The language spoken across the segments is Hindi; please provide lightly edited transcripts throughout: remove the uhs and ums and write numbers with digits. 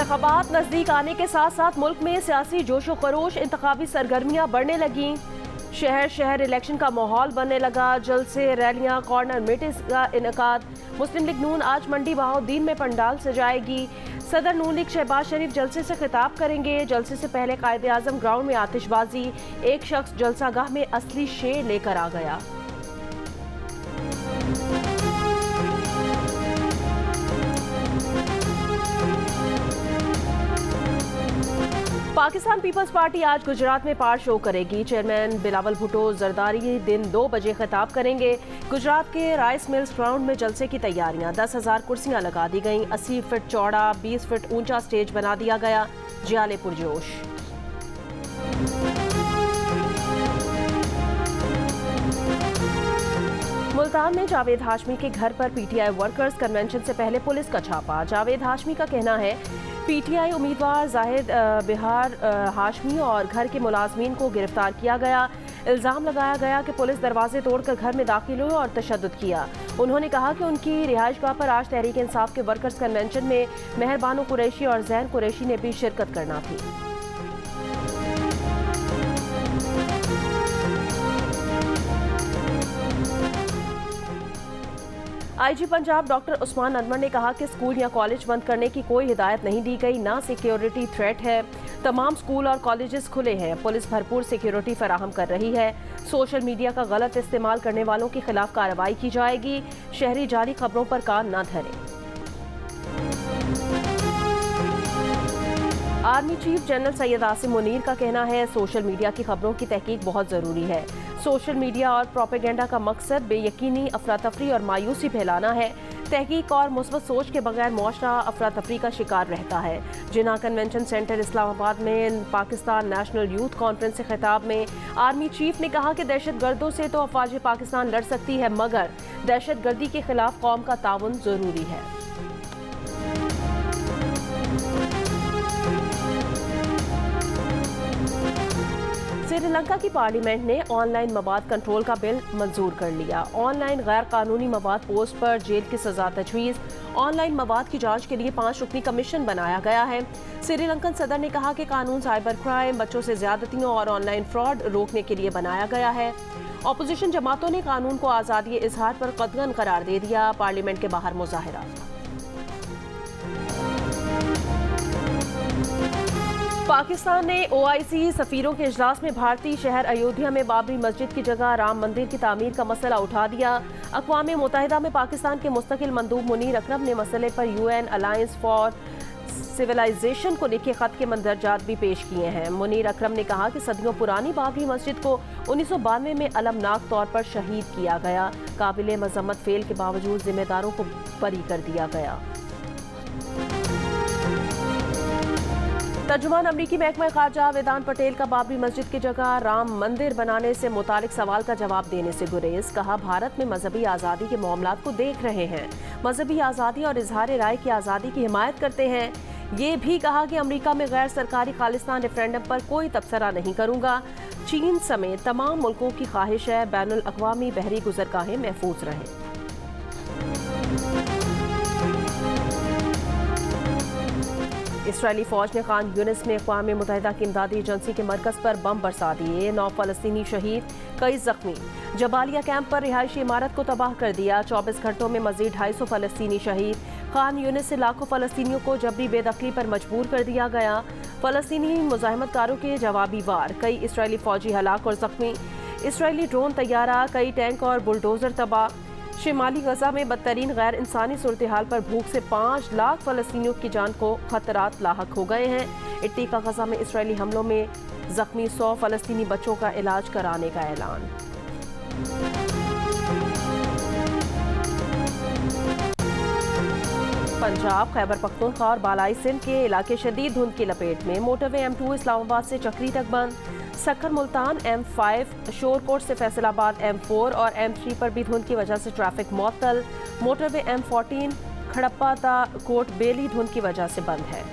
इंतखाबात नजदीक आने के साथ साथ मुल्क में सियासी जोशो खरोश, इंतखाबी सरगर्मियां बढ़ने लगी। शहर शहर इलेक्शन का माहौल बनने लगा। जलसे, रैलियां, कॉर्नर मीटिंग्स का इनेकाद। मुस्लिम लीग नून आज मंडी बहाउद्दीन में पंडाल सजाएगी। सदर नून लीग शहबाज शरीफ जलसे से खिताब करेंगे। जलसे से पहले कायदे आजम ग्राउंड में आतिशबाजी। एक शख्स जलसागाह में असली शेर लेकर आ गया। पाकिस्तान पीपल्स पार्टी आज गुजरात में पार शो करेगी। चेयरमैन बिलावल भुट्टो जरदारी दिन 2 बजे खिताब करेंगे। गुजरात के राइस मिल्स ग्राउंड में जलसे की तैयारियां। 10,000 कुर्सियां लगा दी गईं। 80 फीट चौड़ा, 20 फीट ऊंचा स्टेज बना दिया गया। जियाले पुरजोश। मुल्तान में जावेद हाशमी के घर पर पीटीआई वर्कर्स कन्वेंशन से पहले पुलिस का छापा। जावेद हाशमी का कहना है पीटीआई उम्मीदवार जाहिद बिहार हाशमी और घर के मुलाजमीन को गिरफ्तार किया गया। इल्ज़ाम लगाया गया कि पुलिस दरवाजे तोड़कर घर में दाखिल हुई और तशद्दुद किया। उन्होंने कहा कि उनकी रिहाइशगाह पर आज तहरीक इंसाफ के वर्कर्स कन्वेंशन में मेहरबानो कुरैशी और जैन कुरैशी ने भी शिरकत करना थी। आईजी पंजाब डॉक्टर उस्मान अनवर ने कहा कि स्कूल या कॉलेज बंद करने की कोई हिदायत नहीं दी गई, ना सिक्योरिटी थ्रेट है। तमाम स्कूल और कॉलेजेस खुले हैं। पुलिस भरपूर सिक्योरिटी फराहम कर रही है। सोशल मीडिया का गलत इस्तेमाल करने वालों के खिलाफ कार्रवाई की जाएगी। शहरी जाली खबरों पर कान न धरें। Army chief general Syed Asim Munir का कहना है सोशल मीडिया की खबरों की तहकीक बहुत ज़रूरी है। सोशल मीडिया और प्रोपेगेंडा का मकसद बेयकीनी, अफरा तफरी और मायूसी फैलाना है। तहकीक और मुस्बत सोच के बगैर मुआशरा अफरा तफरी का शिकार रहता है। जिन्ना कन्वेंशन सेंटर इस्लामाबाद में पाकिस्तान नेशनल यूथ कॉन्फ्रेंस से खिताब में आर्मी चीफ ने कहा कि दहशत गर्दों से तो अफवाज पाकिस्तान लड़ सकती है, मगर दहशत गर्दी के खिलाफ कौम का ताउन ज़रूरी है। श्रीलंका की पार्लियामेंट ने ऑनलाइन मवाद कंट्रोल का बिल मंजूर कर लिया। ऑनलाइन गैर कानूनी मवाद पोस्ट पर जेल की सजा तजवीज़। ऑनलाइन मवाद की जांच के लिए 5 रुकनी कमीशन बनाया गया है। श्रीलंकन सदर ने कहा कि कानून साइबर क्राइम, बच्चों से ज्यादतियों और ऑनलाइन फ्रॉड रोकने के लिए बनाया गया है। अपोजिशन जमातों ने कानून को आज़ादी इजहार पर कतगन करार दे दिया। पार्लियामेंट के बाहर मुजाहरा। पाकिस्तान ने OIC सफीरों के इजलास में भारतीय शहर अयोध्या में बाबरी मस्जिद की जगह राम मंदिर की तामीर का मसला उठा दिया। अक़वाम मुत्तहिदा में पाकिस्तान के मुस्तकिल मंदूब मुनीर अकरम ने मसले पर UN अलायंस फॉर सिविलाइजेशन को लिखे खत के मंदरजात भी पेश किए हैं। मुनीर अकरम ने कहा कि सदियों पुरानी बाबरी मस्जिद को 1992 में अलमनाक तौर पर शहीद किया गया। काबिल मजम्मत फेल के बावजूद जिम्मेदारों को बरी कर दिया गया। तर्जुमान अमरीकी महकमा खारजा वेदांत पटेल का बाबरी मस्जिद की जगह राम मंदिर बनाने से मुतालिक सवाल का जवाब देने से गुरेज। कहा भारत में मजहबी आज़ादी के मामलात को देख रहे हैं, मजहबी आज़ादी और इजहार राय की आज़ादी की हिमायत करते हैं। ये भी कहा कि अमरीका में गैर सरकारी खालिस्तान रेफरेंडम पर कोई तबसरा नहीं करूंगा। चीन समेत तमाम मुल्कों की ख्वाहिश है बैनुल अक़वामी बहरी गुज़रगाहें महफूज रहें। इसराइली फौज ने खान यूनिस में अक़वाम मुत्तहिदा की इमदादी एजेंसी के मरकज़ पर बम बरसा दिए। 9 फ़लस्तीनी शहीद, कई जख्मी। जबालिया कैंप पर रिहायशी इमारत को तबाह कर दिया। 24 घंटों में मजीद 250 फ़लस्तीनी शहीद। खान यूनिस से लाखों फ़लस्तीनियों को जबरी बेदखली पर मजबूर कर दिया गया। फ़लस्तीनी मुज़ाहिमतकारों के जवाबी वार, कई इसराइली फ़ौजी हलाक और जख्मी। इसराइली ड्रोन तैयारा, कई टैंक और बुलडोज़र तबाह। शिमाली गजा में बदतरीन गैर इंसानी सूरत हाल पर भूख से 5 लाख फ़लस्तीनियों की जान को खतरात लाहक हो गए हैं। इट्टी का गजा में इसराइली हमलों में जख्मी 100 फ़लस्तीनी बच्चों का इलाज कराने का ऐलान। पंजाब, खैबर पख्तूनख्वा और बालाई सिंध के इलाके शदीद धुंध की लपेट में। मोटरवे M2 इस्लामाबाद से चक्री तक बंद। सक्खर मुल्तान M5, शोरकोट से फैसलाबाद M4 और M3 पर भी धुंध की वजह से ट्रैफिक मुअत्तल। मोटरवे M14 खड़प्पा ता कोट बेली धुंध की वजह से बंद है।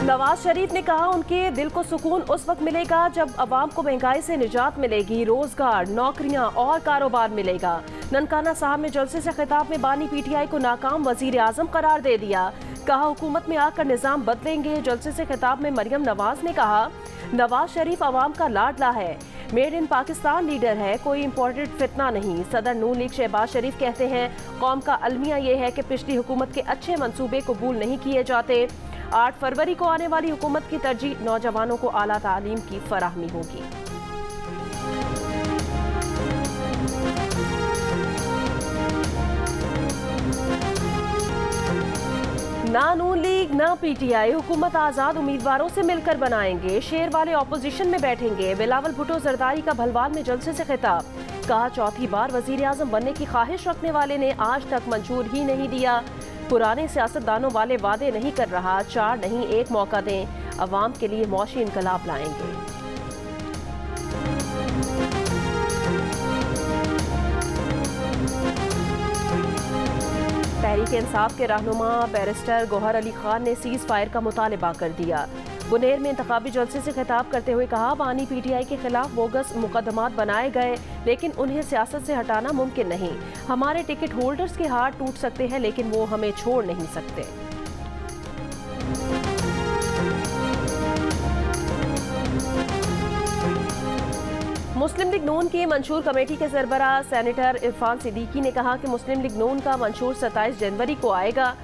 नवाज शरीफ ने कहा उनके दिल को सुकून उस वक्त मिलेगा जब अवाम को महंगाई से निजात मिलेगी, रोजगार, नौकरियां और कारोबार मिलेगा। ननकाना साहब में जलसे से खिताब में बानी PTI को नाकाम वजीर आजम करार दे दिया। कहा हुकूमत में आकर निजाम बदलेंगे। जलसे से खिताब में मरियम नवाज ने कहा नवाज शरीफ अवाम का लाडला है, मेड इन पाकिस्तान लीडर है, कोई इम्पोर्टेड फितना नहीं। सदर नून लीग शहबाज शरीफ कहते हैं कौम का अलमिया ये है कि पिछली हुकूमत के अच्छे मंसूबे कबूल नहीं किए जाते। 8 फरवरी को आने वाली हुकूमत की तरजीह नौजवानों को आला तालीम की फराहमी होगी। ना नून लीग ना पीटीआई हुकूमत आजाद उम्मीदवारों से मिलकर बनाएंगे, शेर वाले ऑपोजिशन में बैठेंगे। बिलावल भुट्टो जरदारी का भलवाल में जलसे से खिताब, कहा चौथी बार वजीर आजम बनने की ख्वाहिश रखने वाले ने आज तक मंजूर ही नहीं दिया। पुराने सियासतदानों वाले वादे नहीं कर रहा, 4 नहीं 1 मौका दें, अवाम के लिए मौशी इनकलाब लाएंगे। तहरीक इंसाफ के रहनुमा बैरिस्टर गौहर अली खान ने सीज फायर का मुतालबा कर दिया। बुनेर में इंतखाबी जलसे से खिताब करते हुए कहा बानी पीटीआई के खिलाफ बोगस मुकदमात बनाए गए, लेकिन उन्हें सियासत से हटाना मुमकिन नहीं। हमारे टिकट होल्डर्स के हाथ टूट सकते हैं, लेकिन वो हमें छोड़ नहीं सकते। मुस्लिम लीग नून की मंशूर कमेटी के सरबराह सेनेटर इरफान सिद्दीकी ने कहा कि मुस्लिम लीग नून का मंशूर 27 जनवरी को आएगा।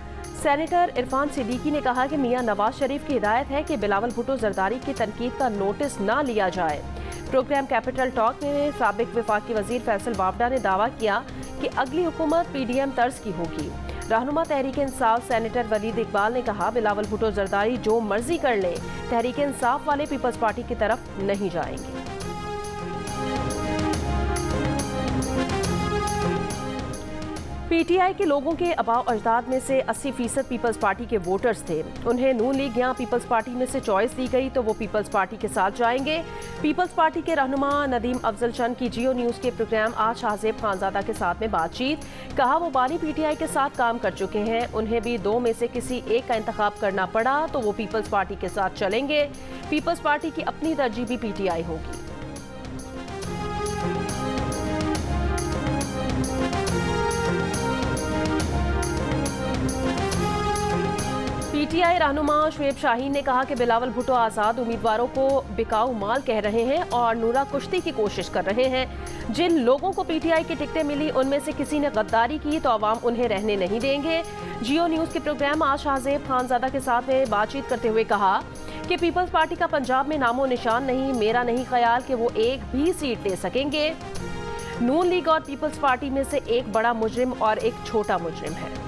सेनेटर इरफान सिद्दीकी ने कहा कि मियां नवाज शरीफ की हिदायत है कि बिलावल भुट्टो जरदारी की तनकीद का नोटिस ना लिया जाए। प्रोग्राम कैपिटल टॉक में साबिक वफाकी वजीर फैसल बावडा ने दावा किया कि अगली हुकूमत पीडीएम तर्ज की होगी। रहनुमा तहरीक इंसाफ सेनेटर वलीद इकबाल ने कहा बिलावल भुट्टो जरदारी जो मर्जी कर लें, तहरीक इंसाफ वाले पीपल्स पार्टी की तरफ नहीं जाएंगे। पीटीआई के लोगों के आबाओ अजदाद में से 80% पीपल्स पार्टी के वोटर्स थे। उन्हें नून लीग या पीपल्स पार्टी में से चॉइस दी गई तो वो पीपल्स पार्टी के साथ जाएंगे। पीपल्स पार्टी के रहनुमा नदीम अफजल चंद की जियो न्यूज़ के प्रोग्राम आज शाहजेब खानजादा के साथ में बातचीत, कहा वो बानी पीटीआई के साथ काम कर चुके हैं, उन्हें भी 2 में से किसी एक का इंतखाब करना पड़ा तो वो पीपल्स पार्टी के साथ चलेंगे। पीपल्स पार्टी की अपनी तरजीह भी पीटीआई होगी। पीटीआई रहनुमा शुएब शाहीन ने कहा कि बिलावल भुट्टो आज़ाद उम्मीदवारों को बिकाऊ माल कह रहे हैं और नूरा कुश्ती की कोशिश कर रहे हैं। जिन लोगों को पीटीआई की टिकटें मिली उनमें से किसी ने गद्दारी की तो अवाम उन्हें रहने नहीं देंगे। जियो न्यूज़ के प्रोग्राम आज शाहजेब खानजादा के साथ में बातचीत करते हुए कहा कि पीपल्स पार्टी का पंजाब में नामो निशान नहीं, मेरा नहीं ख्याल कि वो एक भी सीट ले सकेंगे। नून लीग और पीपल्स पार्टी में से एक बड़ा मुजरिम और एक छोटा मुजरिम है।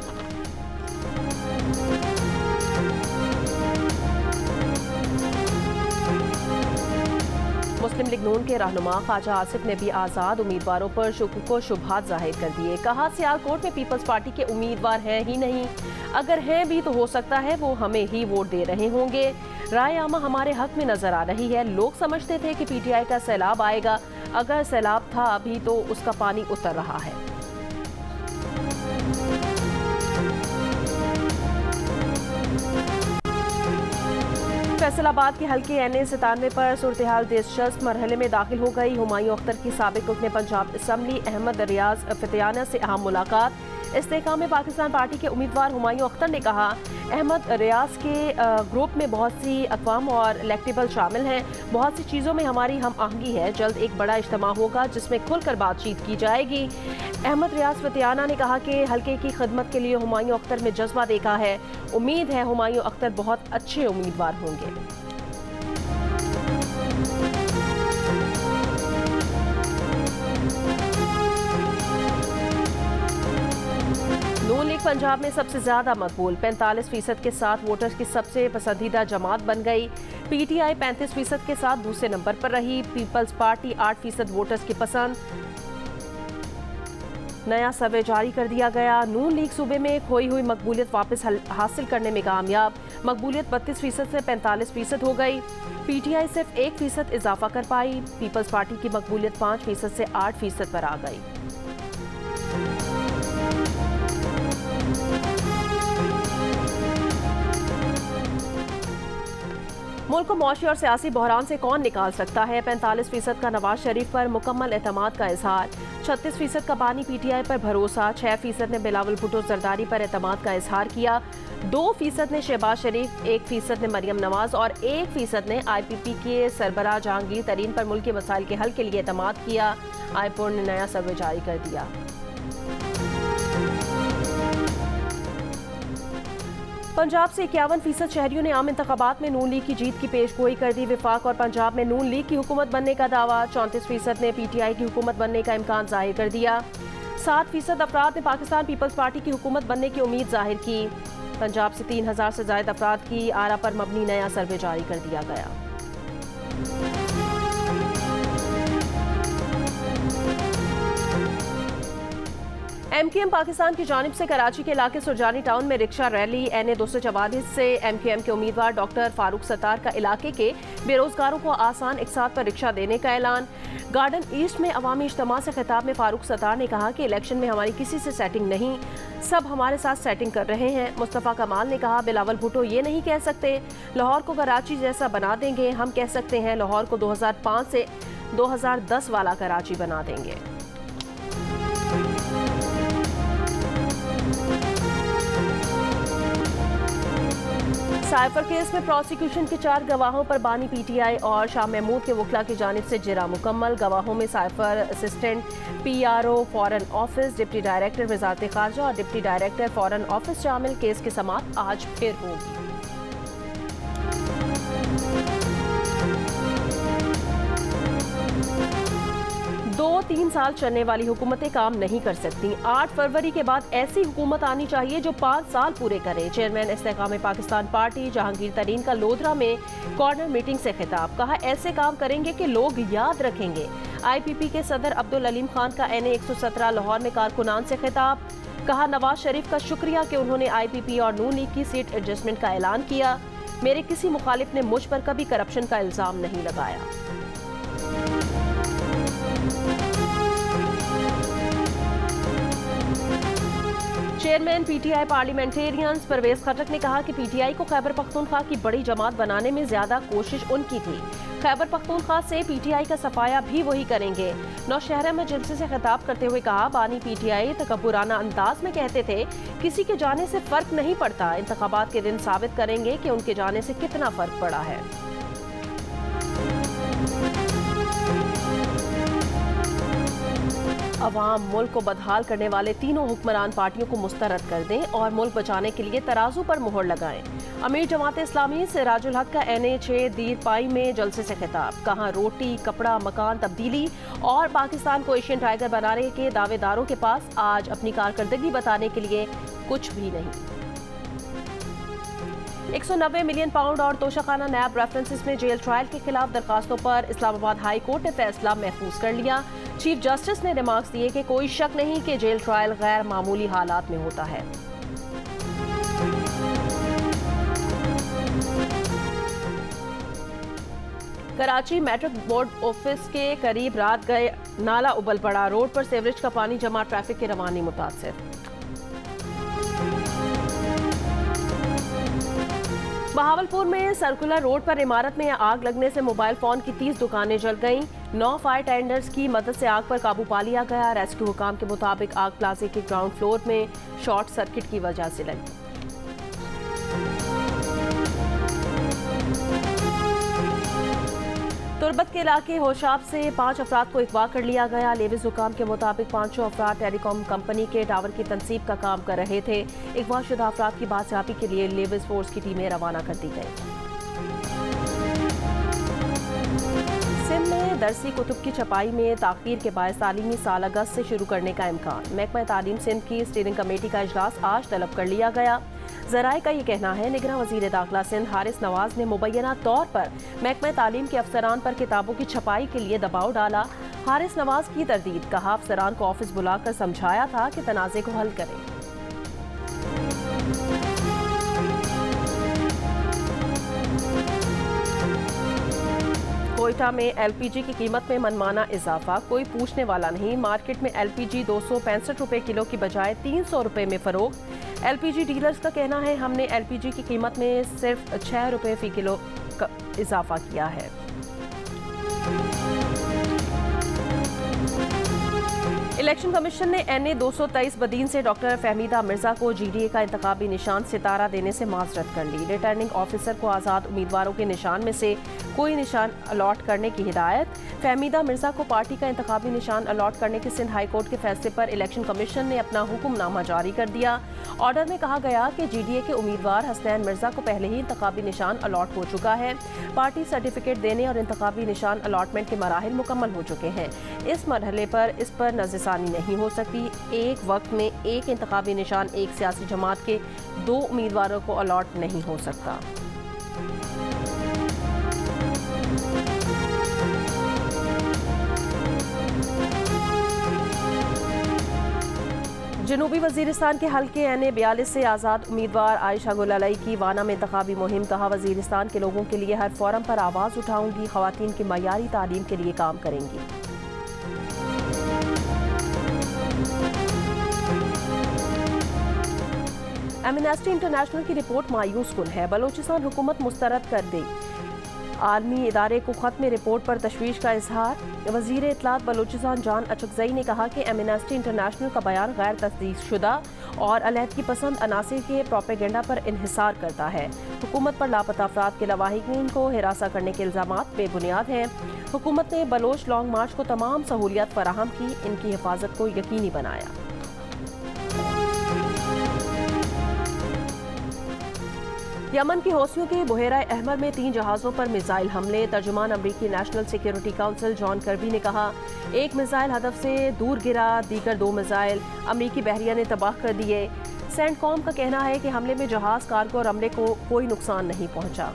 मुस्लिम लीग नून के रहनुमा ख्वाजा आसिफ ने भी आज़ाद उम्मीदवारों पर शुक्र शुबहात जाहिर कर दिए। कहा सियालकोट में पीपल्स पार्टी के उम्मीदवार हैं ही नहीं, अगर हैं भी तो हो सकता है वो हमें ही वोट दे रहे होंगे। राय आमा हमारे हक में नजर आ रही है। लोग समझते थे कि पीटीआई का सैलाब आएगा, अगर सैलाब था अभी तो उसका पानी उतर रहा है। फैसलाबाद के हल्के NA-97 पर सूरत-ए-हाल दिलचस्प मरहले में दाखिल हो गई। हुमायूं अख्तर की साबिक रुकने पंजाब असम्बली अहमद रियाज फतेयाना से अहम मुलाकात। इस्तेहकाम में पाकिस्तान पार्टी के उम्मीदवार हुमायूं अख्तर ने कहा अहमद रियाज के ग्रुप में बहुत सी अक़वाम और इलेक्टेबल शामिल हैं, बहुत सी चीज़ों में हमारी हम आहंगी है। जल्द एक बड़ा इज्तिमा होगा जिसमें खुलकर बातचीत की जाएगी। अहमद रियाज फतेयाना ने कहा कि हल्के की खिदमत के लिए हुमायूं अख्तर में जज्बा देखा है, उम्मीद है हुमायूं अख्तर बहुत अच्छे उम्मीदवार होंगे। नून लीग पंजाब में सबसे ज्यादा मकबूल 45% के साथ वोटर्स की सबसे पसंदीदा जमात बन गई। पीटीआई 35% के साथ दूसरे नंबर पर रही। पीपल्स पार्टी 8% वोटर्स की पसंद। नया सर्वे जारी कर दिया गया। नून लीग सूबे में खोई हुई मकबूलियत वापस हासिल करने में कामयाब। मकबूलियत 32% से 45% हो गई। पीटीआई सिर्फ 1% इजाफा कर पाई। पीपल्स पार्टी की मकबूलियत 5% से 8% पर आ गई। मुल्क को मौशी और सियासी बहरान से कौन निकाल सकता है? 45% का नवाज शरीफ पर मुकम्मल एतमाद का इजहार। 36% का बानी पीटीआई पर भरोसा, 6% ने बिलावल भुट्टो जरदारी पर एतमाद का इजहार किया, 2% ने शहबाज शरीफ, 1% ने मरियम नवाज और 1% ने IPP के सरबराह जहांगीर तरीन पर मुल्क के मसाइल के हल के लिए एतमाद किया। आईपोल ने नया सर्वे जारी कर दिया। पंजाब से 51% शहरियों ने आम इंतखाबात में नून लीग की जीत की पेशगोई कर दी। विफाक और पंजाब में नून लीग की हुकूमत बनने का दावा, 34% ने PTI की हुकूमत बनने का इम्कान जाहिर कर दिया। 7% अफराद ने पाकिस्तान पीपल्स पार्टी की हुकूमत बनने की उम्मीद जाहिर की। पंजाब से 3000 से ज्यादा अफराद की आरा पर मबनी नया सर्वे जारी कर दिया गया। MQM पाकिस्तान की जानिब से कराची के इलाके सुरजानी टाउन में रिक्शा रैली, NA 244 से MQM के उम्मीदवार डॉक्टर फारूक सत्तार का इलाके के बेरोजगारों को आसान इकसात पर रिक्शा देने का ऐलान। गार्डन ईस्ट में अवामी इज्तिमा से खिताब में फारूक सत्तार ने कहा कि इलेक्शन में हमारी किसी से सेटिंग नहीं, सब हमारे साथ सेटिंग कर रहे हैं। मुस्तफ़ा कमाल ने कहा बिलावल भुट्टो ये नहीं कह सकते लाहौर को कराची जैसा बना देंगे, हम कह सकते हैं लाहौर को 2005 से 2010 वाला कराची बना देंगे। साइफर केस में प्रोसिक्यूशन के 4 गवाहों पर बानी PTI और शाह महमूद के वकला की जानिब से जिरा मुकम्मल। गवाहों में cipher assistant PRO foreign office, deputy director वजारत खारजा और डिप्टी डायरेक्टर फॉरेन ऑफिस शामिल। केस की समाअत आज फिर होगी। 2-3 साल चलने वाली हुकूमतें काम नहीं कर सकती। 8 फरवरी के बाद ऐसी हुकूमत आनी चाहिए जो 5 साल पूरे करे। चेयरमैन इस्तेकाम पाकिस्तान पार्टी जहांगीर तरीन का लोधरा में कॉर्नर मीटिंग से खिताब, कहा ऐसे काम करेंगे कि लोग याद रखेंगे। IPP के सदर अब्दुल अलीम खान का NA 117 लाहौर में कारकुनान से खिताब, कहा नवाज शरीफ का शुक्रिया कि उन्होंने IPP और नून लीग की सीट एडजस्टमेंट का ऐलान किया। मेरे किसी मुखालिफ ने मुझ पर कभी करप्शन का इल्जाम नहीं लगाया। चेयरमैन PTI पार्लियामेंटेरियंस परवेज खटक ने कहा कि PTI को खैबर पख्तूनख्वा की बड़ी जमात बनाने में ज्यादा कोशिश उनकी थी। खैबर पख्तूनख्वा से PTI का सफाया भी वही करेंगे। नौशहरा में जलसे से खिताब करते हुए कहा बानी PTI तकब्बुराना अंदाज में कहते थे किसी के जाने से फर्क नहीं पड़ता, इंतखाबात के दिन साबित करेंगे कि उनके जाने से कितना फर्क पड़ा है। अवाम मुल्क को बदहाल करने वाले तीनों हुक्मरान पार्टियों को मुस्तरद कर दें और मुल्क बचाने के लिए तराजू पर मुहर लगाएं। अमीर जमात इस्लामी से राजुल हक का NA 6 दीर पाई में जलसे से खिताब, कहा रोटी, कपड़ा, मकान तब्दीली और पाकिस्तान को एशियन टाइगर बनाने के दावेदारों के पास आज अपनी कारकर्दगी बताने के लिए कुछ भी नहीं। 190 मिलियन पाउंड और तोशाखाना नैब रेफरेंसेस में जेल ट्रायल के खिलाफ दरखास्तों पर इस्लामाबाद हाई कोर्ट ने फैसला महफूज कर लिया। चीफ जस्टिस ने रिमार्क्स दिए कि कोई शक नहीं कि जेल ट्रायल गैर मामूली हालात में होता है। कराची मेट्रिक बोर्ड ऑफिस के करीब रात गए नाला उबल पड़ा, रोड पर सीवरेज का पानी जमा, ट्रैफिक की रवानी मुतासिर। बहावलपुर में सर्कुलर रोड पर इमारत में आग लगने से मोबाइल फोन की 30 दुकानें जल गईं। 9 फायर टेंडर्स की मदद से आग पर काबू पा लिया गया। रेस्क्यू हुकाम के मुताबिक आग प्लाजे के ग्राउंड फ्लोर में शॉर्ट सर्किट की वजह से लगी। तुरबत के इलाके होशाब से 5 अफराद को अगवा कर लिया गया। लेविस हुकाम के मुताबिक 500 अफराद टेलीकॉम कंपनी के टावर की तनसीब का काम कर रहे थे। अगवा शुदा अफराद की बादशाही के लिए लेविस फोर्स की टीमें रवाना कर दी गई। सिंध में दरसी कुतुब की छपाई में ताखीर के बायस तालीमी साल अगस्त से शुरू करने का इम्कान। महकमा तालीम सिंध की स्टीयरिंग कमेटी का इजलास आज तलब कर लिया गया। ज़राए का ये कहना है निगरान वज़ीर दाखिला सिंध हारिस नवाज ने मुबैना तौर पर महकमा तालीम के अफसरान पर किताबों की छपाई के लिए दबाव डाला। हारिस नवाज की तरदीद, कहा अफसरान को ऑफिस बुलाकर समझाया था कि तनाज़े को हल करें। कोयटा में LPG की कीमत में मनमाना इजाफा, कोई पूछने वाला नहीं। मार्केट में LPG 265 रुपए किलो की बजाय 300 रुपए में फरोख्त। LPG डीलर्स का कहना है हमने LPG की कीमत में सिर्फ 6 रुपए फी किलो का इजाफा किया है। इलेक्शन कमीशन ने NA 223 बदीन से डॉक्टर फहमीदा मिर्जा को GDA का इंतखाबी निशान सितारा देने से माजरत कर ली। रिटर्निंग ऑफिसर को आज़ाद उम्मीदवारों के निशान में से कोई निशान अलॉट करने की हिदायत। फहमीदा मिर्जा को पार्टी का इंतखाबी निशान अलॉट करने के सिंध हाई कोर्ट के फैसले पर इलेक्शन कमीशन ने अपना हुक्मनामा जारी कर दिया। ऑर्डर में कहा गया कि GDA के उम्मीदवार हसनैन मिर्जा को पहले ही इंतखाबी निशान अलॉट हो चुका है। पार्टी सर्टिफिकेट देने और इंतखाबी निशान अलॉटमेंट के मराहिल मुकम्मल हो चुके हैं। इस मरहले पर इस पर नज़रसानी नहीं हो सकती। एक वक्त में एक इंतखाबी निशान एक सियासी जमात के 2 उम्मीदवारों को अलॉट नहीं हो सकता। जनूबी वजीरिस्तान के हल्के NA 42 से आज़ाद उम्मीदवार आयशा गुल अलई की वाना में इंतखाबी मुहिम। कहा, वजीरिस्तान के लोगों के लिए हर फोरम पर आवाज़ उठाऊंगी, ख़वातीन की मयारी तालीम के लिए काम करेंगी। एमनेस्टी इंटरनेशनल की रिपोर्ट मायूस कुन है, बलोचिस्तान हुकूमत मुस्तरद कर दे। आलमी इदारे को खत में रिपोर्ट पर तशवीश का इजहार। वजीर इत्तलात बलोचिस्तान जान अचकजई ने कहा कि एमनेस्टी इंटरनेशनल का बयान गैर तस्दीकशुदा और अलहदगी पसंद अनासिर के प्रोपेगेंडा पर इन्हिसार करता है। हुकूमत पर लापता अफराद के लवाहिकीन को हिरासा करने के इल्ज़ामात बेबुनियाद हैं। हुकूमत ने बलोच लॉन्ग मार्च को तमाम सहूलियात फराहम की, इनकी हिफाजत को यकीनी बनाया। यमन के हौसियों के बुहेरा अहमर में 3 जहाज़ों पर मिसाइल हमले। तर्जुमान अमरीकी national security council John Kirby ने कहा, एक मिसाइल हदफ से दूर गिरा, दीगर 2 मिसाइल अमरीकी बहरिया ने तबाह कर दिए। सेंटकॉम का कहना है कि हमले में जहाज़, कार्गो और अमले को कोई नुकसान नहीं पहुंचा।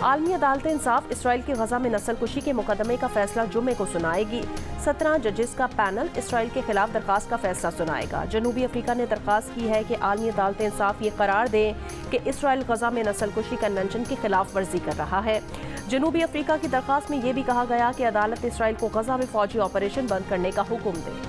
आलमी अदालत इंसाफ इसराइल की गजा में नस्लकुशी के मुकदमे का फैसला जुमे को सुनाएगी। 17 जजेस का पैनल इसराइल के खिलाफ दरखास्त का फैसला सुनाएगा। जनूबी अफ्रीका ने दरखास्त की है कि आलमी अदालत इंसाफ ये करार दे कि इसराइल गजा में नस्लकुशी कन्वेंशन की खिलाफ वर्जी कर रहा है। जनूबी अफ्रीका की दरखास्त में यह भी कहा गया कि अदालत इसराइल को गजा में फौजी ऑपरेशन बंद करने का हुक्म दे।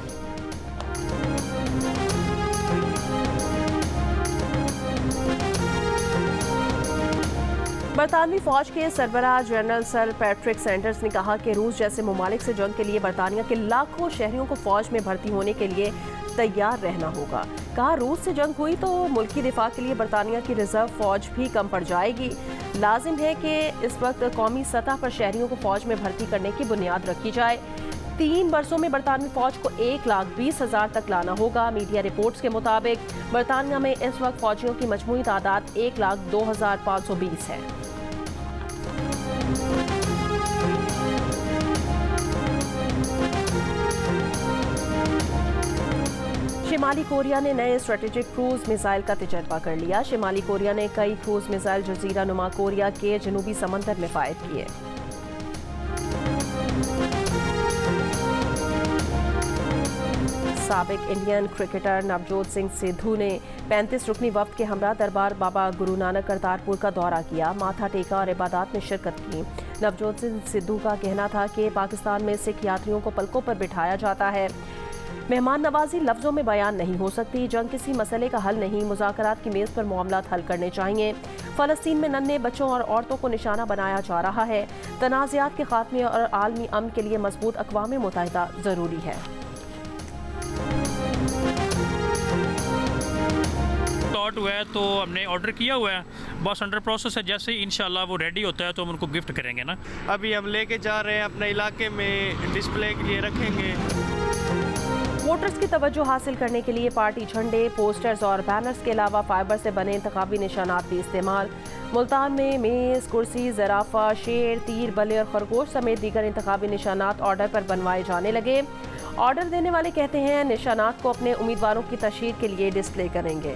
बरतानवी फौज के सरबराह जनरल सर पैट्रिक सैंडर्स ने कहा कि रूस जैसे ममालिक से जंग के लिए बरतानिया के लाखों शहरियों को फौज में भर्ती होने के लिए तैयार रहना होगा। कहा, रूस से जंग हुई तो मुल्की दिफा के लिए बरतानिया की रिजर्व फौज भी कम पड़ जाएगी। लाजिम है कि इस वक्त कौमी सतह पर शहरियों को फौज में भर्ती करने की बुनियाद रखी जाए। 3 बरसों में बरतानवी फौज को 1,20,000 तक लाना होगा। मीडिया रिपोर्ट्स के मुताबिक बरतानिया में इस वक्त फौजियों की मजमूई तादाद 1,02,520 है। शिमाली कोरिया ने नए स्ट्रेटेजिक क्रूज मिसाइल का तजर्बा कर लिया। शिमाली कोरिया ने कई क्रूज मिसाइल जजीरा नुमा कोरिया के जनूबी समंदर में फायर किए। साबिक इंडियन क्रिकेटर नवजोत सिंह सिद्धू ने 35 रुकनी वफ्द के हमरा दरबार बाबा गुरु नानक करतारपुर का दौरा किया, माथा टेका और इबादत में शिरकत की। नवजोत सिंह सिद्धू का कहना था कि पाकिस्तान में सिख यात्रियों को पलकों पर बिठाया जाता है। मेहमान नवाजी लफ्जों में बयान नहीं हो सकती। जंग किसी मसले का हल नहीं, मुज़ाकरात की मेज़ पर मामलात हल करने चाहिए। फ़लस्तीन में नन्हे बच्चों और औरतों को निशाना बनाया जा रहा है। तनाज़ात के खात्मे और आलमी अमन के लिए मजबूत अक़वाम मुत्तहिदा ज़रूरी है। लॉट हुआ है तो हमने ऑर्डर किया हुआ है, बस अंडर प्रोसेस है। जैसे ही इंशाल्लाह वो रेडी होता है तो हम उनको गिफ्ट करेंगे ना। अभी हम लेके जा रहे हैं, अपने इलाके में डिस्प्ले के लिए रखेंगे। वोटर्स की तवज्जो हासिल करने के लिए पार्टी झंडे, पोस्टर्स और बैनर्स के अलावा फाइबर से बने इंतखाबी निशानात भी इस्तेमाल। मुल्तान में मेज़, कुर्सी, ज़राफ़ा, शेर, तीर, बल्ले और खरगोश समेत दीगर इंतखाबी निशानात ऑर्डर पर बनवाए जाने लगे। ऑर्डर देने वाले कहते हैं निशानात को अपने उम्मीदवारों की तशहीर के लिए डिस्प्ले करेंगे।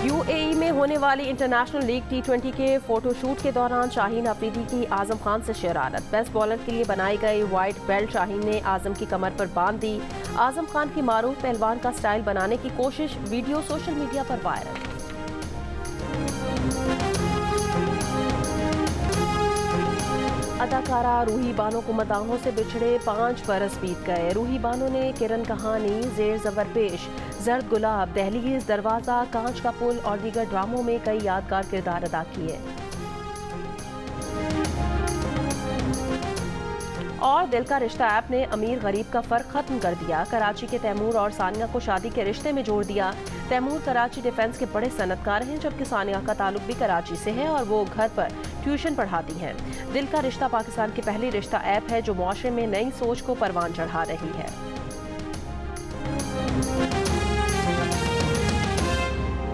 UAE में होने वाली इंटरनेशनल लीग T20 के फोटोशूट के दौरान शाहीन अफरीदी की आजम खान से शरारत। बेस्ट बॉलर के लिए बनाई गई वाइट बेल्ट शाहीन ने आजम की कमर पर बांध दी। आजम खान की मारूफ पहलवान का स्टाइल बनाने की कोशिश, वीडियो सोशल मीडिया पर वायरल। अदाकारा रूही बानो को मदाहों से बिछड़े 5 बरस बीत गए। रूही बानो ने किरण कहानी जेर ज़बर पेश जर्द गुलाब, दहलीज, दरवाजा, कांच का पुल और दीगर ड्रामों में कई यादगार किरदार अदा किए। और दिल का रिश्ता ऐप ने अमीर गरीब का फर्क खत्म कर दिया। कराची के तैमूर और सानिया को शादी के रिश्ते में जोड़ दिया। तैमूर कराची डिफेंस के बड़े सनतकार हैं, जबकि सानिया का ताल्लुक भी कराची से है और वो घर पर ट्यूशन पढ़ाती हैं। दिल का रिश्ता पाकिस्तान की पहली रिश्ता ऐप है जो मुआशरे में नई सोच को परवान चढ़ा रही है।